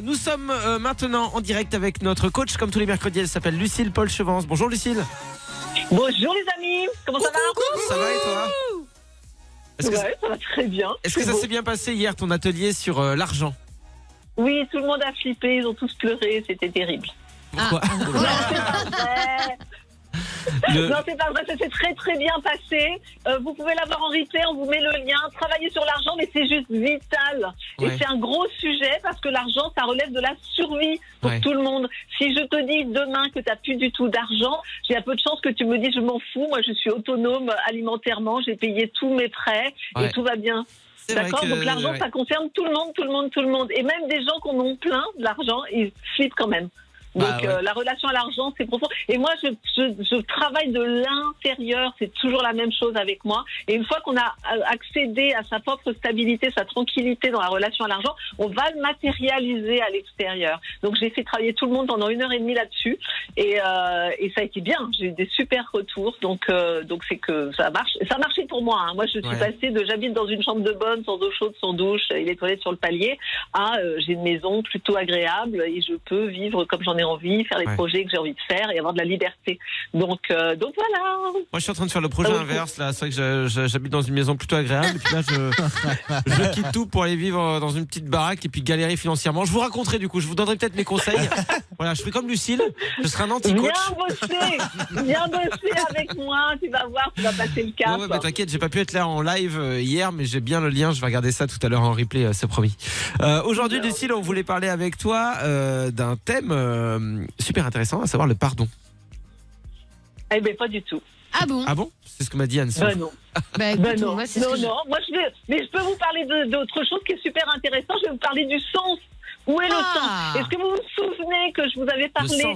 Nous sommes maintenant en direct avec notre coach, comme tous les mercredis. Elle s'appelle Lucille Paul-Chevance. Bonjour Lucille. Bonjour les amis, comment ça va? Ça va et toi? Ça va très bien. Est-ce que ça s'est bien passé hier, ton atelier sur l'argent? Oui, tout le monde a flippé, ils ont tous pleuré, c'était terrible. Pourquoi? Non, c'est pas vrai, ça s'est très très bien passé. Vous pouvez l'avoir en replay, on vous met le lien. Travailler sur l'argent, mais c'est juste vital. Et c'est un gros sujet parce que l'argent, ça relève de la survie pour tout le monde. Si je te dis demain que tu n'as plus du tout d'argent, j'ai un peu de chance que tu me dises je m'en fous. Moi, je suis autonome alimentairement, j'ai payé tous mes prêts et tout va bien. D'accord, donc l'argent, ça concerne tout le monde. Et même des gens qui en ont plein de l'argent, ils flippent quand même. Donc la relation à l'argent, c'est profond. Et moi, je travaille de l'intérieur. C'est toujours la même chose avec moi. Et une fois qu'on a accédé à sa propre stabilité, sa tranquillité dans la relation à l'argent, on va le matérialiser à l'extérieur. Donc j'ai fait travailler tout le monde pendant 1h30 là-dessus. Et ça a été bien. J'ai eu des super retours. Donc c'est que ça marche. Ça a marché pour moi. Moi, je suis passée de j'habite dans une chambre de bonne, sans eau chaude, sans douche, et les toilettes sur le palier, à j'ai une maison plutôt agréable et je peux vivre comme j'en ai envie, faire les projets que j'ai envie de faire et avoir de la liberté. Donc voilà. Moi, je suis en train de faire le projet inverse là. C'est vrai que j'habite dans une maison plutôt agréable. Et puis là, je quitte tout pour aller vivre dans une petite baraque et puis galérer financièrement. Je vous raconterai du coup. Je vous donnerai peut-être mes conseils. Voilà, je ferai comme Lucille. Je serai un anti-coach. Viens bosser avec moi. Tu vas voir, tu vas passer le cap. Ouais, t'inquiète, j'ai pas pu être là en live hier, mais j'ai bien le lien. Je vais regarder ça tout à l'heure en replay, c'est promis. Aujourd'hui, Lucille, on voulait parler avec toi d'un thème super intéressant, à savoir le pardon. Eh bien, pas du tout. Ah bon? Ah bon? C'est ce que m'a dit Anne. Non. Non. Moi, mais je peux vous parler d'autre chose qui est super intéressant. Je vais vous parler du sens. Où est le sens? Est-ce que vous vous souvenez que je vous avais parlé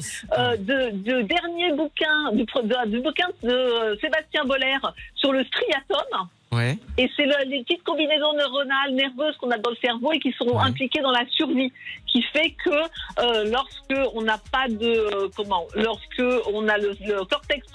du dernier bouquin, du bouquin de Sébastien Boller sur le striatum? Ouais. Et c'est les petites combinaisons neuronales, nerveuses qu'on a dans le cerveau et qui sont impliquées dans la survie, qui fait que lorsque on n'a pas de lorsque on a le cortex,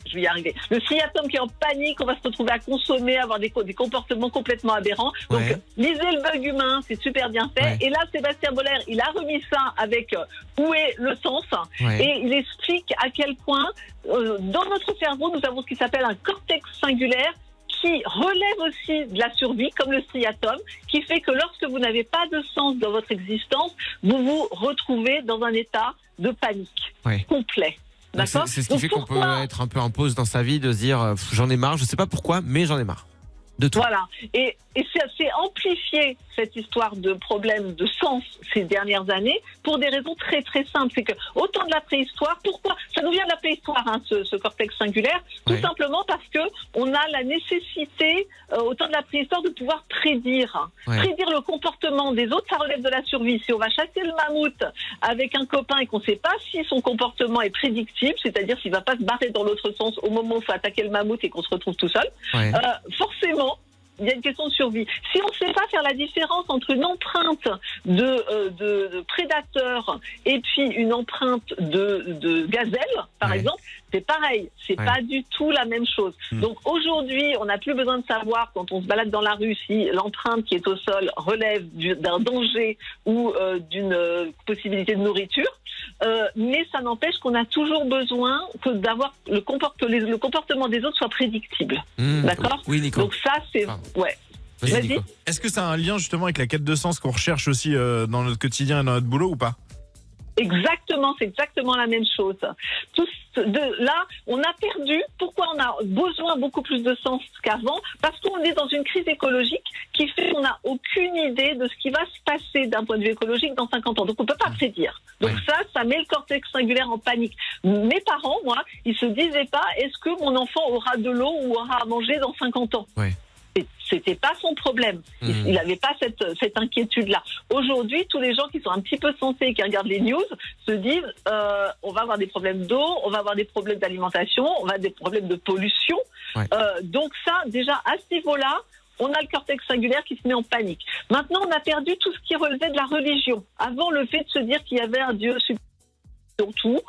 je vais y arriver, le striatum qui est en panique, on va se retrouver à consommer, avoir des comportements complètement aberrants. Donc lisez le bug humain, c'est super bien fait. Et là, Sébastien Boller, il a remis ça avec où est le sens, et il explique à quel point dans notre cerveau, nous avons ce qui s'appelle un cortex singulaire, qui relève aussi de la survie, comme le striatum, qui fait que lorsque vous n'avez pas de sens dans votre existence, vous vous retrouvez dans un état de panique complet. D'accord ? C'est ce qui fait qu'on peut être un peu en pause dans sa vie, de se dire j'en ai marre, je sais pas pourquoi, mais j'en ai marre. De tout. Voilà. Et c'est amplifié, cette histoire de problème de sens ces dernières années, pour des raisons très très simples. C'est que autant de la préhistoire, pourquoi ça nous vient de la préhistoire, ce cortex singulaire, tout simplement parce que on a la nécessité, autant de la préhistoire, de pouvoir prédire le comportement des autres. Ça relève de la survie. Si on va chasser le mammouth avec un copain et qu'on ne sait pas si son comportement est prédictible, c'est-à-dire s'il va pas se barrer dans l'autre sens au moment où il faut attaquer le mammouth et qu'on se retrouve tout seul, forcément il y a une question de survie. Si on ne sait pas faire la différence entre une empreinte de prédateur et puis une empreinte de gazelle, par exemple, c'est pareil. C'est pas du tout la même chose. Donc aujourd'hui, on n'a plus besoin de savoir, quand on se balade dans la rue, si l'empreinte qui est au sol relève d'un danger ou d'une possibilité de nourriture. Mais ça n'empêche qu'on a toujours besoin d'avoir le comportement des autres soit prédictible. D'accord ? Oui, Nico. Donc ça, c'est... Vas-y. Est-ce que ça a un lien justement avec la quête de sens qu'on recherche aussi dans notre quotidien et dans notre boulot ou pas ? Exactement, c'est exactement la même chose. Là, on a perdu. Pourquoi on a besoin beaucoup plus de sens qu'avant ? Parce qu'on est dans une crise écologique qui fait qu'on n'a aucune idée de ce qui va se passer d'un point de vue écologique dans 50 ans. Donc on peut pas prédire. Donc ça met le cortex singulaire en panique. Mes parents, moi, ils se disaient pas, est-ce que mon enfant aura de l'eau ou aura à manger dans 50 ans ? C'était pas son problème. Il n'avait pas cette inquiétude-là. Aujourd'hui, tous les gens qui sont un petit peu sensés et qui regardent les news se disent on va avoir des problèmes d'eau, on va avoir des problèmes d'alimentation, on va avoir des problèmes de pollution. Donc ça, déjà, à ce niveau-là, on a le cortex singulaire qui se met en panique. Maintenant, on a perdu tout ce qui relevait de la religion. Avant, le fait de se dire qu'il y avait un Dieu sur tout,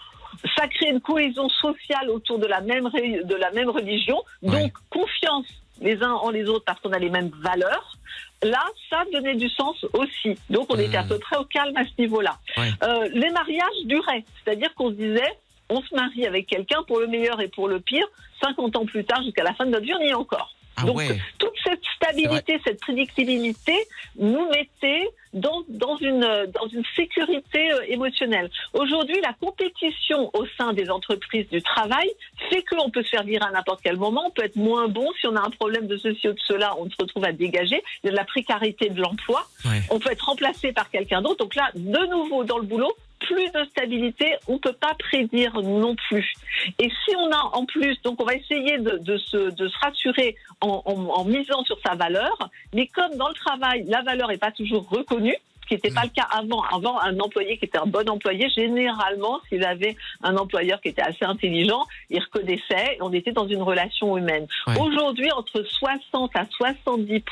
ça crée une cohésion sociale autour de la même religion, donc confiance. les uns en les autres parce qu'on a les mêmes valeurs, là, ça donnait du sens aussi. Donc, on était à peu près au calme à ce niveau-là. Ouais. Les mariages duraient. C'est-à-dire qu'on se disait, on se marie avec quelqu'un pour le meilleur et pour le pire. 50 ans plus tard, jusqu'à la fin de notre vie, on y est encore. Ah Donc, ouais. toute cette stabilité, cette prédictibilité nous mettait dans une sécurité émotionnelle. Aujourd'hui, la compétition au sein des entreprises du travail fait qu'on peut se faire virer à n'importe quel moment, on peut être moins bon, si on a un problème de ceci ou de cela, on se retrouve à dégager, il y a de la précarité de l'emploi, on peut être remplacé par quelqu'un d'autre. Donc là, de nouveau dans le boulot, plus de stabilité, on peut pas prédire non plus. Et si on a en plus, donc on va essayer de se rassurer en misant sur sa valeur, mais comme dans le travail, la valeur est pas toujours reconnue, ce qui n'était pas le cas avant. Avant, un employé qui était un bon employé, généralement, s'il avait un employeur qui était assez intelligent, il reconnaissait, on était dans une relation humaine. Ouais. Aujourd'hui, entre 60 à 70%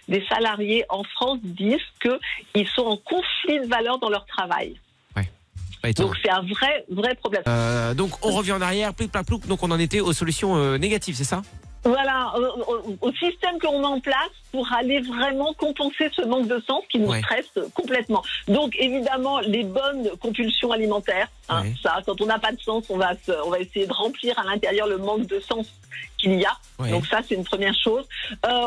des salariés en France disent qu'ils sont en conflit de valeurs dans leur travail. Donc c'est un vrai problème. Donc on revient en arrière, plic plac plouc, donc on en était aux solutions négatives, c'est ça? Voilà, au système qu'on met en place pour aller vraiment compenser ce manque de sens qui nous stresse complètement. Donc évidemment, les bonnes compulsions alimentaires, ça, quand on n'a pas de sens, on va essayer de remplir à l'intérieur le manque de sens qu'il y a. Donc ça, c'est une première chose.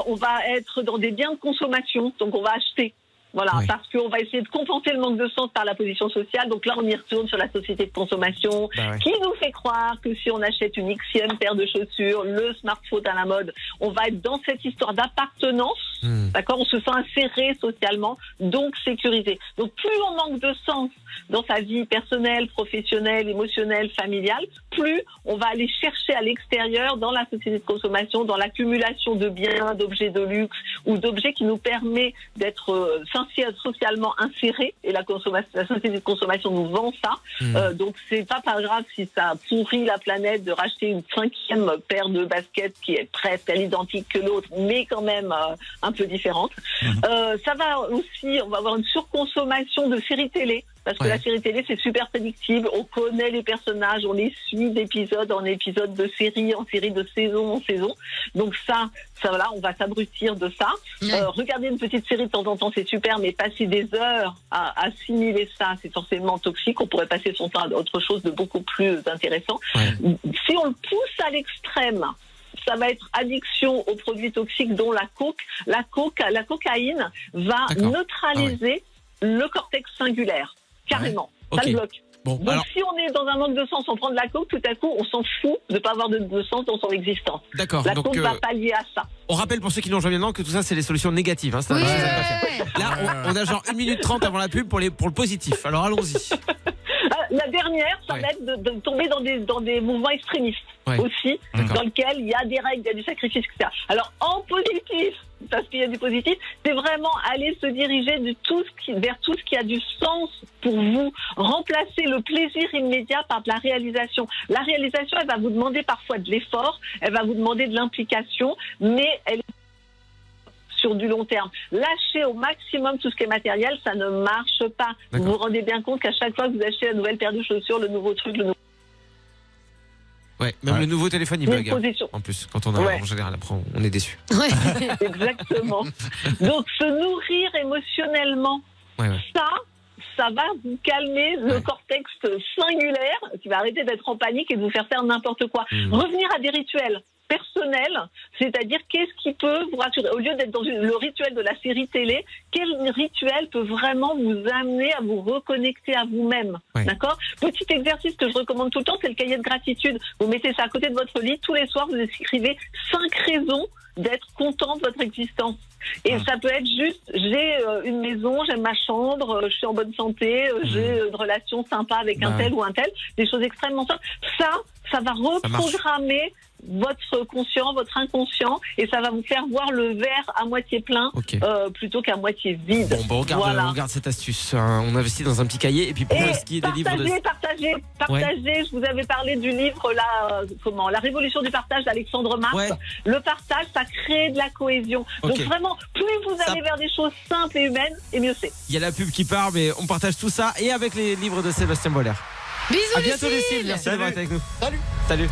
On va être dans des biens de consommation, donc on va acheter. Voilà, parce qu'on va essayer de compenser le manque de sens par la position sociale. Donc là, on y retourne sur la société de consommation qui nous fait croire que si on achète une Xème paire de chaussures, le smartphone à la mode, on va être dans cette histoire d'appartenance. D'accord, on se sent inséré socialement, donc sécurisé. Donc plus on manque de sens dans sa vie personnelle, professionnelle, émotionnelle, familiale, plus on va aller chercher à l'extérieur dans la société de consommation, dans l'accumulation de biens, d'objets de luxe ou d'objets qui nous permet d'être socialement insérés. Et la société de consommation nous vend ça. Donc c'est pas grave si ça pourrit la planète de racheter une 5e paire de baskets qui est presque à l'identique que l'autre, mais quand même un peu différente. Ça va aussi, on va avoir une surconsommation de séries télé. Parce que la série télé, c'est super prédictible. On connaît les personnages, on les suit d'épisode en épisode, de série en série, de saison en saison. Donc ça voilà, on va s'abrutir de ça. Regarder une petite série de temps en temps, c'est super, mais passer des heures à assimiler ça, c'est forcément toxique. On pourrait passer son temps à autre chose de beaucoup plus intéressant. Si on le pousse à l'extrême, ça va être addiction aux produits toxiques, dont la coke. La cocaïne va neutraliser le cortex singulaire. Carrément. Ça le bloque. Bon, donc alors... si on est dans un manque de sens, on prend de la coke, tout à coup, on s'en fout de ne pas avoir de sens dans son existence. D'accord. La coke va pallier à ça. On rappelle pour ceux qui l'ont jamais maintenant que tout ça, c'est les solutions négatives. Hein, là, on a genre 1 minute 30 avant la pub pour le positif. Alors allons-y. La dernière, ça va être de tomber dans des mouvements extrémistes aussi, dans lesquels il y a des règles, il y a du sacrifice, etc. Alors en positif, parce qu'il y a du positif, c'est vraiment aller se diriger vers tout ce qui a du sens pour vous. Remplacer le plaisir immédiat par de la réalisation. La réalisation, elle va vous demander parfois de l'effort, elle va vous demander de l'implication, mais elle est sur du long terme. Lâcher au maximum tout ce qui est matériel, ça ne marche pas. Vous vous rendez bien compte qu'à chaque fois que vous achetez la nouvelle paire de chaussures, le nouveau truc, le nouveau... Même le nouveau téléphone, il bug. En plus, quand on a en général, après, on est déçu. Exactement. Donc, se nourrir émotionnellement, ça va vous calmer le cortex singulaire qui va arrêter d'être en panique et de vous faire faire n'importe quoi. Revenir à des rituels personnel, c'est-à-dire qu'est-ce qui peut vous rassurer au lieu d'être dans le rituel de la série télé, quel rituel peut vraiment vous amener à vous reconnecter à vous-même, d'accord? Petit exercice que je recommande tout le temps, c'est le cahier de gratitude. Vous mettez ça à côté de votre lit, tous les soirs vous écrivez 5 raisons d'être content de votre existence. Et ça peut être juste, j'ai une maison, j'aime ma chambre, je suis en bonne santé, j'ai une relation sympa avec un tel ou un tel, des choses extrêmement simples. Ça va reprogrammer votre conscient, votre inconscient, et ça va vous faire voir le verre à moitié plein plutôt qu'à moitié vide. Bon, on garde cette astuce. On investit dans un petit cahier, et puis pour ce qui est des livres de... Partagez. Je vous avais parlé du livre là, La Révolution du partage d'Alexandre Marx. Le partage, ça crée de la cohésion. Donc vraiment, plus vous allez vers des choses simples et humaines, et mieux c'est. Il y a la pub qui part, mais on partage tout ça, et avec les livres de Sébastien Boller. Bisous, à bientôt Lucille, merci d'avoir été avec nous. Salut.